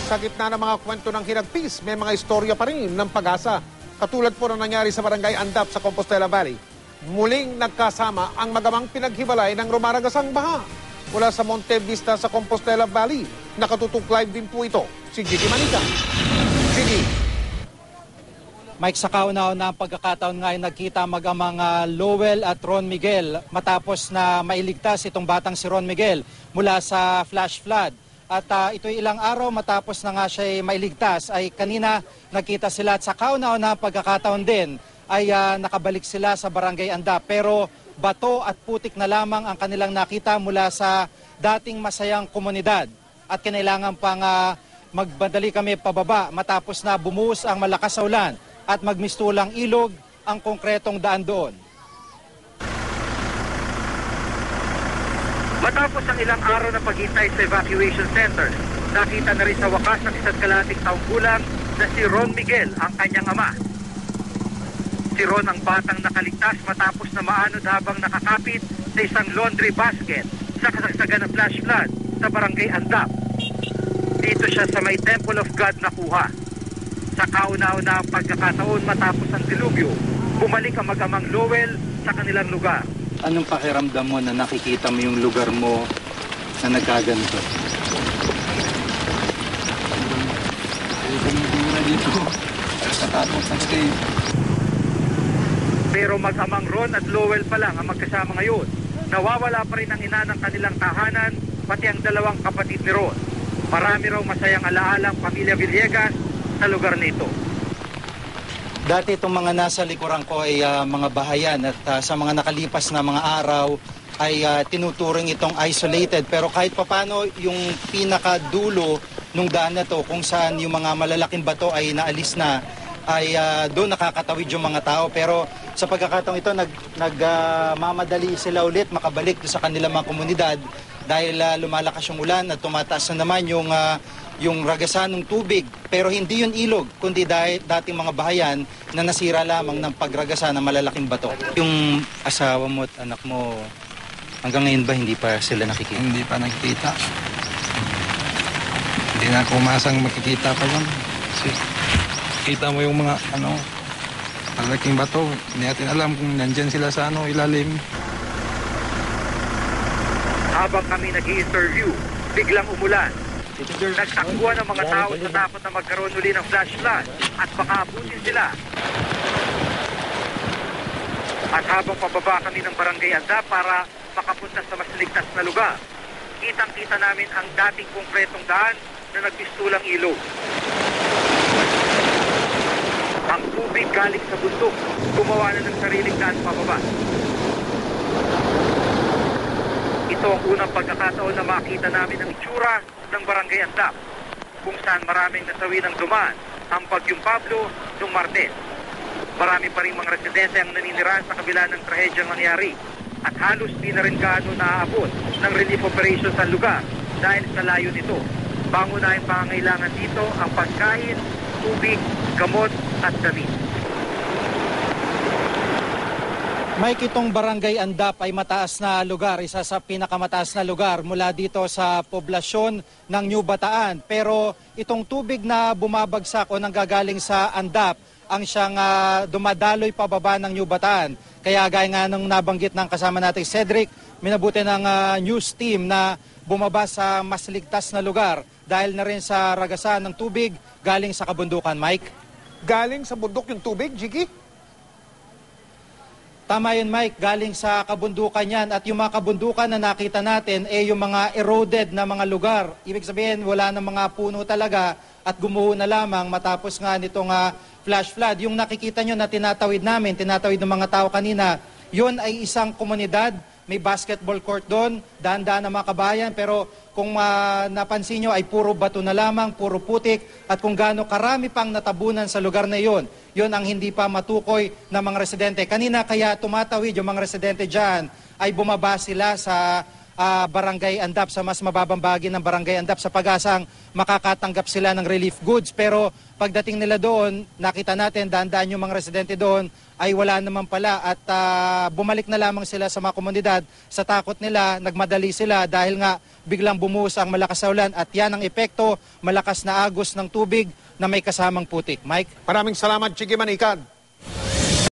Sa gitna ng mga kwento ng hinagpis, may mga istorya pa rin ng pag-asa. Katulad po na nangyari sa Barangay Andap sa Compostela Valley. Muling nagkasama ang magamang pinaghiwalay ng rumaragasang baha. Mula sa Monte Vista sa Compostela Valley, nakatutok live din po ito si Gigi Manica. Gigi. Mike, sa kauna-una ang pagkakataon nga ay nagkita mag-amang Lowell at Ron Miguel matapos na mailigtas itong batang si Ron Miguel mula sa flash flood. At ito'y ilang araw matapos na nga siya mailigtas ay kanina nagkita sila at sa kauna-una pagkakataon din ay nakabalik sila sa Barangay Andap. Pero bato at putik na lamang ang kanilang nakita mula sa dating masayang komunidad. At kinailangan pang magbadali kami pababa matapos na bumuhos ang malakas na ulan at magmistulang ilog ang konkretong daan doon. Matapos ang ilang araw na paghintay sa evacuation center, nakita na rin sa wakas ng isa't kalahating taong gulang na si Ron Miguel ang kanyang ama. Si Ron ang batang nakaligtas matapos na maanod habang nakakapit sa isang laundry basket sa kasagsagan ng flash flood sa Barangay Andap. Dito siya sa may Temple of God nakuha. Sa kauna-una ang pagkakataon matapos ang dilubyo, bumalik ang mag-amang Lowell sa kanilang lugar. Anong pakiramdam mo na nakikita mo yung lugar mo na nagkaganto? Pero mag-amang Ron at Lowell pa lang ang magkasama ngayon. Nawawala pa rin ang ina ng kanilang tahanan, pati ang dalawang kapatid ni Ron. Marami raw masayang alaalang pamilya Villegas sa lugar nito. Dati itong mga nasa likuran ko ay mga bahayan at sa mga nakalipas na mga araw ay tinuturing itong isolated. Pero kahit papano yung pinakadulo nung daan na to kung saan yung mga malalaking bato ay naalis na ay doon nakakatawid yung mga tao. Pero sa pagkakataong ito nagmamadali sila ulit makabalik sa kanilang mga komunidad dahil lumalakas yung ulan at tumataas na naman yung ragasan ng tubig. Pero hindi yun ilog, kundi dating mga bahayan na nasira lamang ng pagragasan ng malalaking bato. Yung asawa mo at anak mo, hanggang ngayon ba hindi pa sila nakikita? Hindi pa nakikita. Hindi na ako umasang makikita pa yun. Kasi kita mo yung mga malaking bato. Hindi natin alam kung nandyan sila sa ilalim. Habang kami nag-i-interview, biglang umulan. Nagtakbuhan ng mga tao sa takot na magkaroon uli ng flash flood at baka abutin sila. At habang pababa kami ng Barangay Andap para makapunta sa mas ligtas na lugar, kitang-kita namin ang dating konkretong daan na nagpistulang ilog. Ang tubig galing sa bundok, gumawa na ng sariling daan pababa. Ito ang unang pagkakataon na makita namin ang itsura ng Barangay Andap, kung saan maraming nasawi ng dumaan ang Bagyong Pablo noong Martes. Marami pa rin mga residente ang naninirahan sa kabila ng trahedyang nangyari at halos di na rin gaano naaabot ng relief operations sa lugar dahil sa layo nito. Pangunahing pangangailangan dito ang pagkain, tubig, gamot at damit. Mike, itong Barangay Andap ay mataas na lugar, isa sa pinakamataas na lugar mula dito sa poblasyon ng New Bataan. Pero itong tubig na bumabagsak o nanggagaling sa Andap ang siyang dumadaloy pababa ng New Bataan. Kaya gaya nga nung nabanggit ng kasama natin Cedric, minabuti ng news team na bumaba sa mas ligtas na lugar dahil na rin sa ragasan ng tubig galing sa kabundukan. Mike? Galing sa bundok yung tubig, Gigi? Tama yun, Mike. Galing sa kabundukan yan. At yung mga kabundukan na nakita natin yung mga eroded na mga lugar. Ibig sabihin, wala na mga puno talaga at gumuho na lamang matapos nga nitong flash flood. Yung nakikita nyo na tinatawid namin, tinatawid ng mga tao kanina, yun ay isang komunidad. May basketball court doon, daan-daan ng mga kabayan. Pero kung napansin nyo ay puro bato na lamang, puro putik. At kung gaano karami pang natabunan sa lugar na yun, yun ang hindi pa matukoy ng mga residente. Kanina kaya tumatawid yung mga residente dyan ay bumaba sila sa Barangay Andap, sa mas mababang bahagi ng Barangay Andap, sa pag-asang makakatanggap sila ng relief goods. Pero pagdating nila doon, nakita natin daan-daan yung mga residente doon ay wala naman pala at bumalik na lamang sila sa mga komunidad. Sa takot nila, nagmadali sila dahil nga biglang bumuhos ang malakas na ulan at yan ang epekto, malakas na agos ng tubig na may kasamang putik. Mike? Maraming salamat, Chigi Manikad.